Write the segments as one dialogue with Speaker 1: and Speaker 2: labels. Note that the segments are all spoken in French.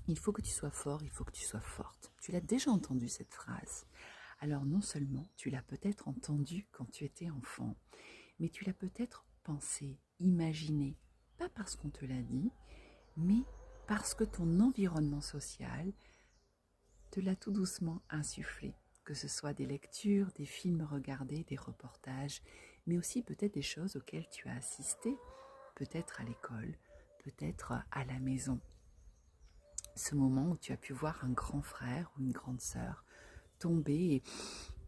Speaker 1: Il faut que tu sois fort, il faut que tu sois forte. Tu l'as déjà entendu cette phrase. Alors non seulement tu l'as peut-être entendue quand tu étais enfant, mais tu l'as peut-être pensée, imaginée, pas parce qu'on te l'a dit, mais parce que ton environnement social te l'a tout doucement insufflé. Que ce soit des lectures, des films regardés, des reportages, mais aussi peut-être des choses auxquelles tu as assisté, peut-être à l'école, peut-être à la maison. Ce moment où tu as pu voir un grand frère ou une grande sœur tomber et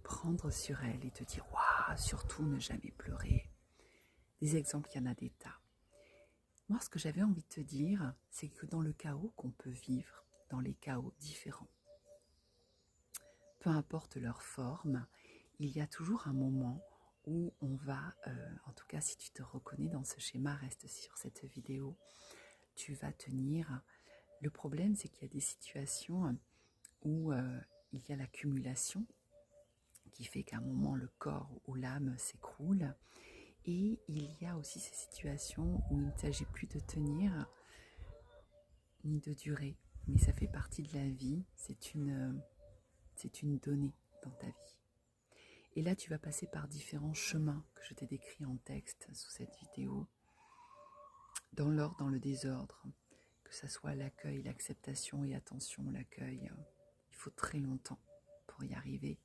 Speaker 1: prendre sur elle et te dire « Waouh, surtout ne jamais pleurer ». Des exemples, il y en a des tas. Moi, ce que j'avais envie de te dire, c'est que dans le chaos qu'on peut vivre, dans les chaos différents, peu importe leur forme, il y a toujours un moment où on va, en tout cas si tu te reconnais dans ce schéma, reste sur cette vidéo, tu vas tenir. Le problème, c'est qu'il y a des situations où il y a l'accumulation qui fait qu'à un moment le corps ou l'âme s'écroule, et il y a aussi ces situations où il ne s'agit plus de tenir ni de durer, mais ça fait partie de la vie, c'est une donnée dans ta vie. Et là, tu vas passer par différents chemins que je t'ai décrits en texte sous cette vidéo, dans l'ordre, dans le désordre, que ça soit l'accueil, l'acceptation et attention, l'accueil, il faut très longtemps pour y arriver.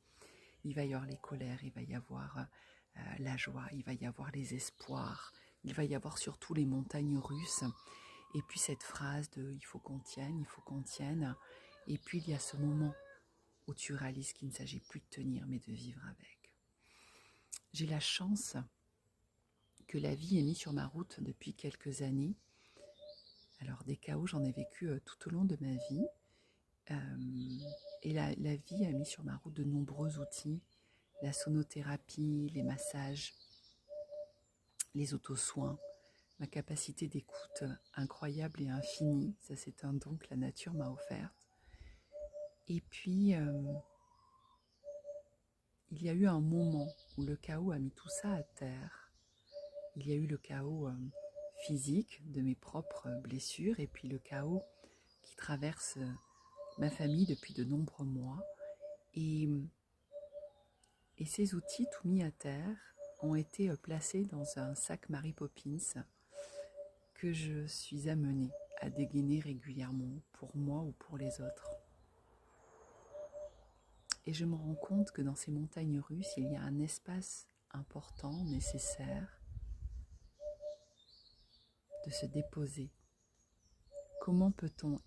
Speaker 1: Il va y avoir les colères, il va y avoir la joie, il va y avoir les espoirs, il va y avoir surtout les montagnes russes. Et puis cette phrase de « il faut qu'on tienne, il faut qu'on tienne ». Et puis il y a ce moment où tu réalises qu'il ne s'agit plus de tenir, mais de vivre avec. J'ai la chance que la vie ait mis sur ma route depuis quelques années. Alors des chaos, j'en ai vécu tout au long de ma vie. Et la vie a mis sur ma route de nombreux outils. La sonothérapie, les massages, les autosoins, ma capacité d'écoute incroyable et infinie. Ça, c'est un don que la nature m'a offert. Et puis, il y a eu un moment où le chaos a mis tout ça à terre. Il y a eu le chaos physique de mes propres blessures et puis le chaos qui traverse ma famille depuis de nombreux mois. Et ces outils tout mis à terre ont été placés dans un sac Mary Poppins que je suis amenée à dégainer régulièrement pour moi ou pour les autres. Et je me rends compte que dans ces montagnes russes, il y a un espace important, nécessaire, de se déposer. Comment peut-on